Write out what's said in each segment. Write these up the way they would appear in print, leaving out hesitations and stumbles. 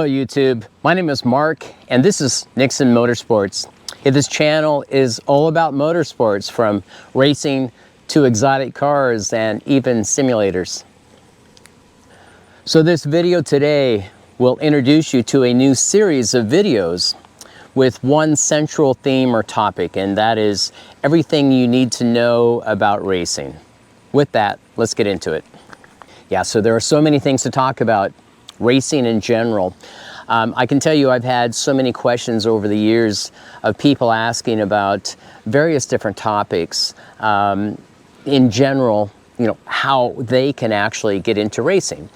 Hello YouTube, my name is Mark and this is Nixon Motorsports. This channel is all about motorsports, from racing to exotic cars and even simulators. So this video today will introduce you to a new series of videos with one central theme or topic, and that is everything you need to know about racing. With that, let's get into it. Yeah, so there are so many things to talk about racing in general. I can tell you I've had so many questions over the years of people asking about various different topics. In general, you know, how they can actually get into racing.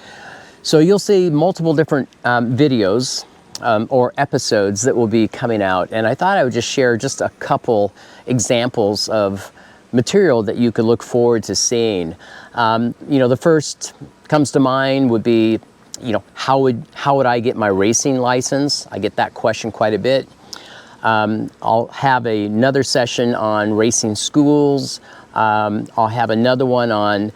So you'll see multiple different videos or episodes that will be coming out, and I thought I would just share just a couple examples of material that you could look forward to seeing. You know, the first comes to mind would be, you know, how would I get my racing license? I get that question quite a bit. I'll have another session on racing schools. I'll have another one on,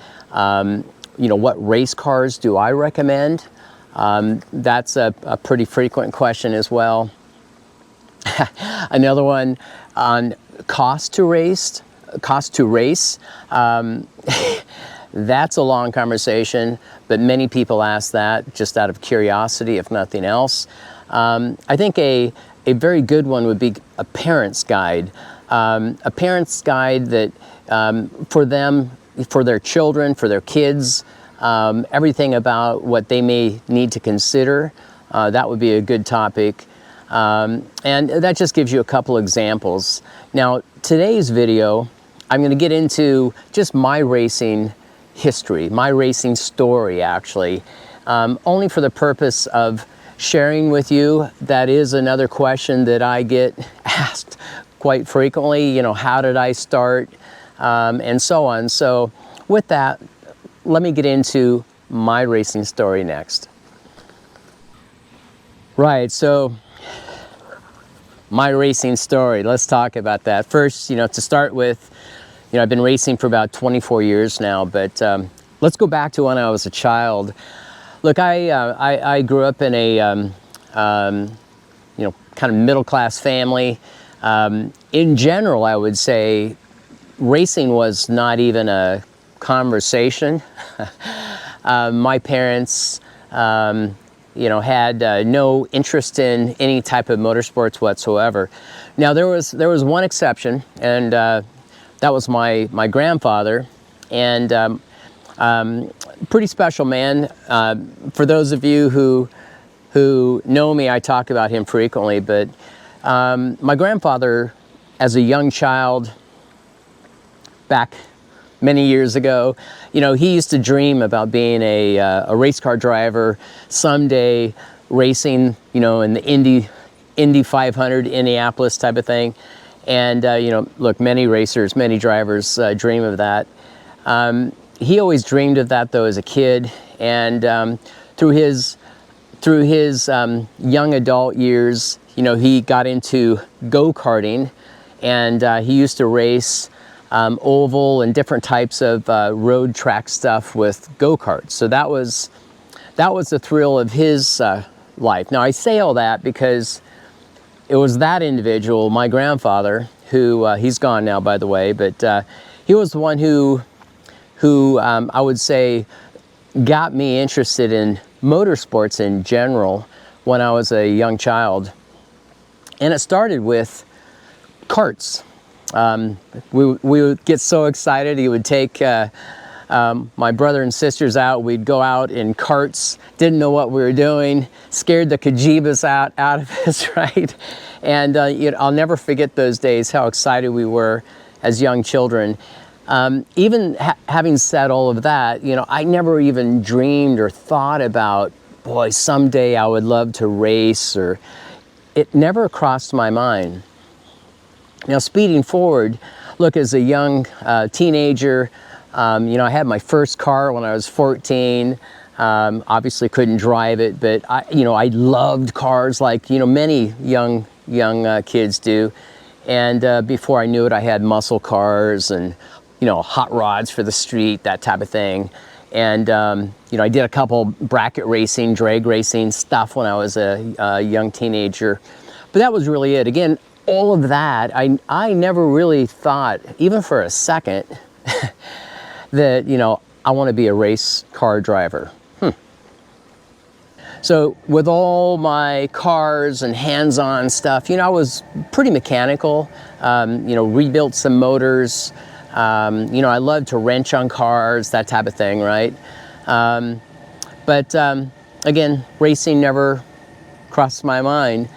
you know, what race cars do I recommend? That's a pretty frequent question as well. Another one on cost to race. That's a long conversation, but many people ask that just out of curiosity, if nothing else. I think a very good one would be a parent's guide. A parent's guide that for them, for their children, for their kids, everything about what they may need to consider. That would be a good topic. And that just gives you a couple examples. Now, today's video, I'm going to get into just my racing history, my racing story actually, only for the purpose of sharing with you. That is another question that I get asked quite frequently, you know, how did I start, and so on. So with that, let me get into my racing story next. Right, so my racing story, let's talk about that. First, you know, to start with, you know, I've been racing for about 24 years now, but let's go back to when I was a child. Look, I grew up in a, you know, kind of middle-class family. In general, I would say racing was not even a conversation. My parents, you know, had no interest in any type of motorsports whatsoever. Now, there was one exception, and that was my grandfather, and pretty special man. For those of you who know me, I talk about him frequently, but my grandfather, as a young child, back many years ago, you know, he used to dream about being a race car driver, someday racing, you know, in the Indy 500, Indianapolis type of thing. And, you know, look, many racers, many drivers dream of that. He always dreamed of that, though, as a kid. And through his young adult years, you know, he got into go-karting, and he used to race oval and different types of road track stuff with go-karts. So that was the thrill of his life. Now, I say all that because it was that individual, my grandfather, who, he's gone now, by the way, but he was the one who I would say got me interested in motorsports in general when I was a young child. And it started with karts. We would get so excited. He would take my brother and sisters out. We'd go out in karts, didn't know what we were doing, scared the kajibas out of us, right? And you know, I'll never forget those days, how excited we were as young children. Even having said all of that, you know, I never even dreamed or thought about, boy, someday I would love to race, or it never crossed my mind. Now, speeding forward, look, as a young teenager, you know, I had my first car when I was 14. Obviously couldn't drive it, but you know, I loved cars like, you know, many young kids do. And before I knew it, I had muscle cars and, you know, hot rods for the street, that type of thing. And you know, I did a couple bracket racing, drag racing stuff when I was a young teenager, but that was really it. Again, all of that, I never really thought, even for a second, that, you know, I want to be a race car driver. So with all my cars and hands-on stuff, you know, I was pretty mechanical, you know, rebuilt some motors, you know, I love to wrench on cars, that type of thing, right? But again, racing never crossed my mind.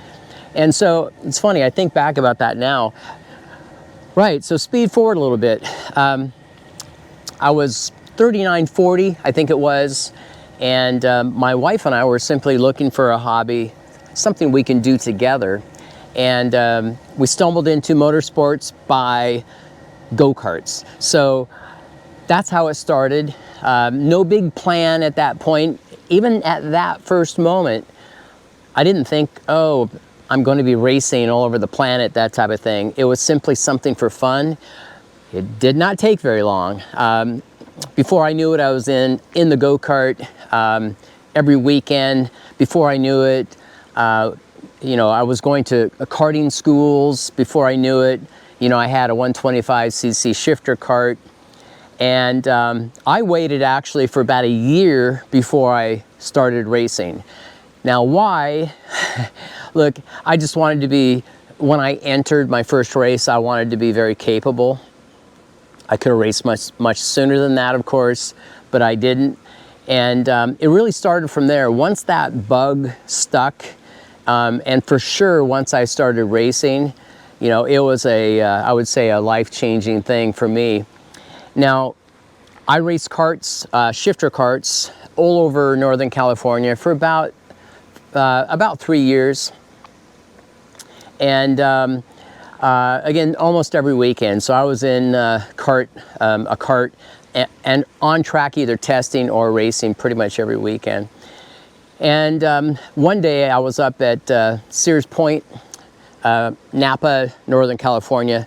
And so it's funny, I think back about that now. Right, so speed forward a little bit. I was 39, 40, I think it was. And my wife and I were simply looking for a hobby, something we can do together. And we stumbled into motorsports by go-karts. So that's how it started. No big plan at that point. Even at that first moment, I didn't think, oh, I'm going to be racing all over the planet, that type of thing. It was simply something for fun. It did not take very long. Before I knew it, I was in the go-kart every weekend. Before I knew it, you know, I was going to karting schools. Before I knew it, you know, I had a 125cc shifter kart. And I waited actually for about a year before I started racing. Now, why? Look, I just wanted to be, when I entered my first race, I wanted to be very capable. I could have raced much sooner than that, of course, but I didn't. And it really started from there. Once that bug stuck, and for sure, once I started racing, you know, it was I would say a life-changing thing for me. Now, I raced karts, shifter karts, all over Northern California for about 3 years. And again, almost every weekend. So I was in a kart and on track, either testing or racing pretty much every weekend. And one day I was up at Sears Point, Napa, Northern California,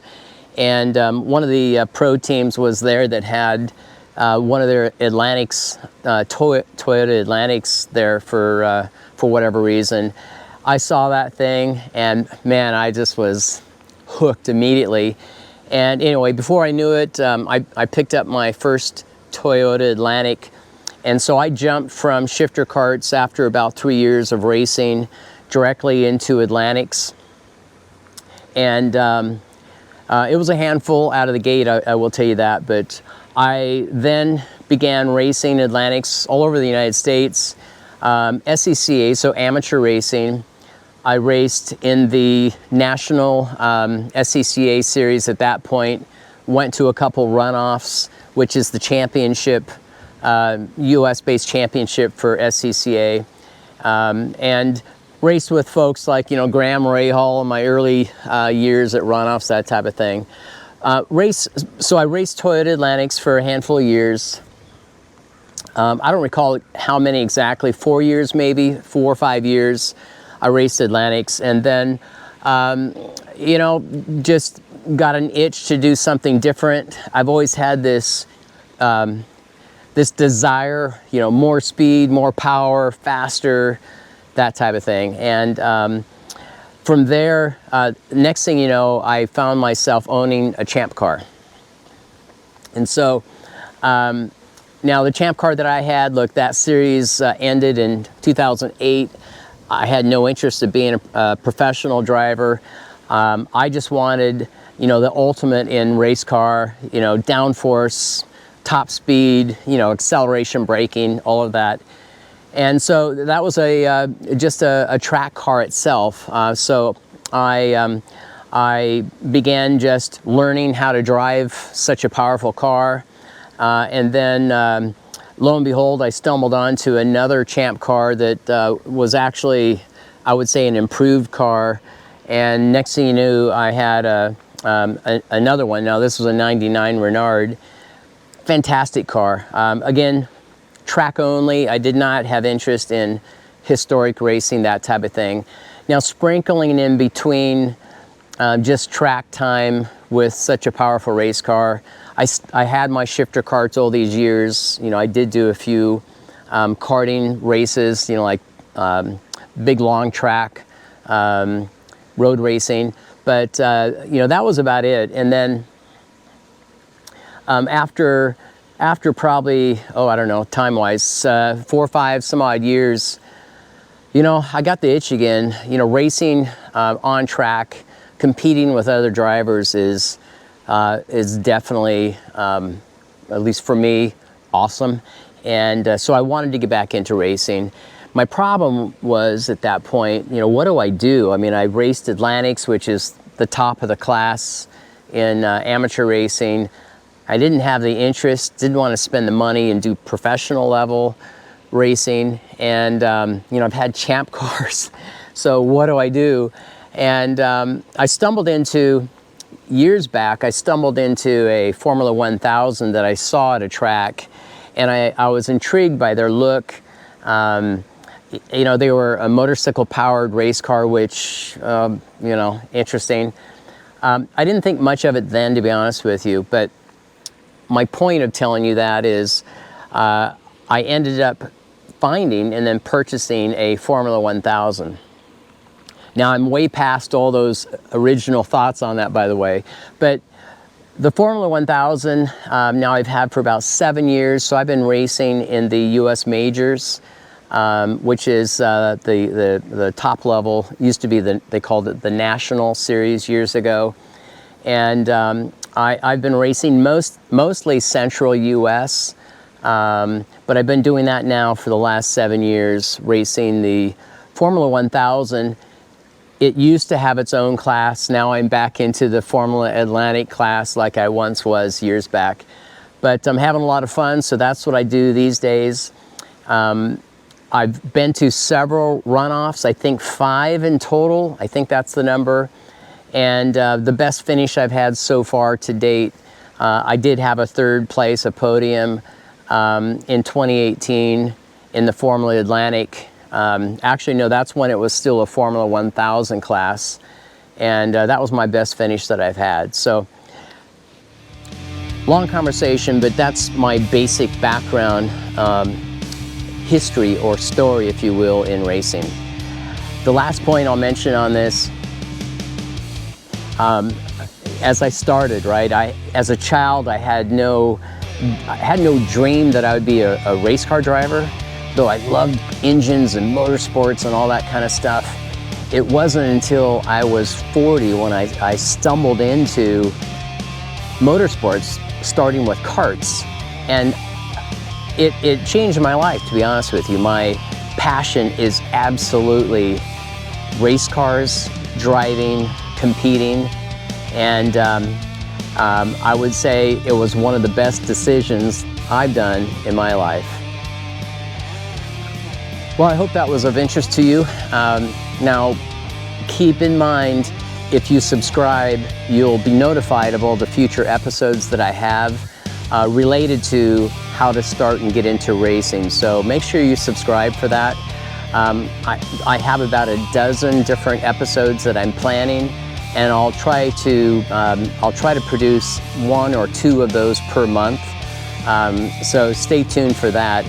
and one of the pro teams was there that had one of their Atlantics, Toyota Atlantics there for whatever reason. I saw that thing, and man, I just was hooked immediately. And anyway, before I knew it, I picked up my first Toyota Atlantic, and so I jumped from shifter karts after about 3 years of racing directly into Atlantics. And it was a handful out of the gate, I will tell you that, but I then began racing Atlantics all over the United States. SCCA, so amateur racing. I raced in the national SCCA series at that point, went to a couple runoffs, which is the championship, US-based championship for SCCA, and raced with folks like, you know, Graham Rahal in my early years at runoffs, that type of thing. So I raced Toyota Atlantics for a handful of years. I don't recall how many exactly, 4 years maybe, 4 or 5 years. I raced Atlantics, and then, you know, just got an itch to do something different. I've always had this, this desire, you know, more speed, more power, faster, that type of thing. And from there, next thing you know, I found myself owning a Champ car. And so, now the Champ car that I had, look, that series ended in 2008. I had no interest in being a professional driver. I just wanted, you know, the ultimate in race car, you know, downforce, top speed, you know, acceleration, braking, all of that. And so that was just a track car itself. So I began just learning how to drive such a powerful car. And then lo and behold, I stumbled onto another Champ car that was actually, I would say, an improved car. And next thing you knew, I had another one. Now, this was a 99 Renard. Fantastic car. Again, track only. I did not have interest in historic racing, that type of thing. Now, sprinkling in between just track time with such a powerful race car. I had my shifter karts all these years. You know, I did do a few karting races, you know, like big long track road racing, but you know, that was about it. And then after probably, I don't know, time-wise, 4 or 5 some odd years, you know, I got the itch again. You know, racing on track, competing with other drivers is definitely, at least for me, awesome. And so I wanted to get back into racing. My problem was at that point, you know, what do I do? I mean, I raced Atlantics, which is the top of the class in amateur racing. I didn't have the interest, didn't want to spend the money and do professional level racing. And, you know, I've had champ cars. So what do I do? And I stumbled into, years back, I stumbled into a Formula 1000 that I saw at a track. And I was intrigued by their look. You know, they were a motorcycle powered race car, which, you know, interesting. I didn't think much of it then, to be honest with you, but my point of telling you that is I ended up finding and then purchasing a Formula 1000. Now, I'm way past all those original thoughts on that, by the way, but the Formula 1000, now I've had for about 7 years, so I've been racing in the US majors, which is the top level. Used to be they called it the National Series years ago. And I've been racing mostly central US, but I've been doing that now for the last 7 years, racing the Formula 1000. It used to have its own class. Now I'm back into the Formula Atlantic class like I once was years back. But I'm having a lot of fun, so that's what I do these days. I've been to several runoffs, I think 5 in total. I think that's the number. And the best finish I've had so far to date, I did have a 3rd place, a podium, in 2018 in the Formula Atlantic. Actually, no, that's when it was still a Formula 1000 class. And that was my best finish that I've had. So, long conversation, but that's my basic background, history or story, if you will, in racing. The last point I'll mention on this, as I started, right, as a child, I had no dream that I would be a race car driver, though I loved engines and motorsports and all that kind of stuff. It wasn't until I was 40 when I stumbled into motorsports, starting with karts. And it changed my life, to be honest with you. My passion is absolutely race cars, driving, competing, and I would say it was one of the best decisions I've done in my life. Well, I hope that was of interest to you. Now, keep in mind, if you subscribe, you'll be notified of all the future episodes that I have related to how to start and get into racing. So make sure you subscribe for that. I have about a dozen different episodes that I'm planning, and I'll try to produce 1 or 2 of those per month. So stay tuned for that.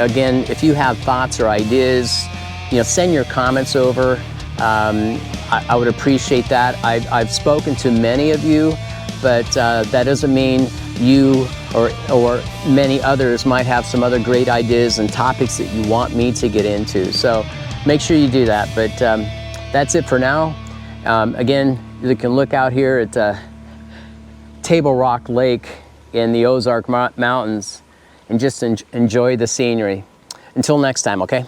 Again, if you have thoughts or ideas, send your comments over. I would appreciate that. I've spoken to many of you, but that doesn't mean you or many others might have some other great ideas and topics that you want me to get into. So make sure you do that. But that's it for now. Again, you can look out here at Table Rock Lake in the Ozark Mountains and just enjoy the scenery. Until next time, okay?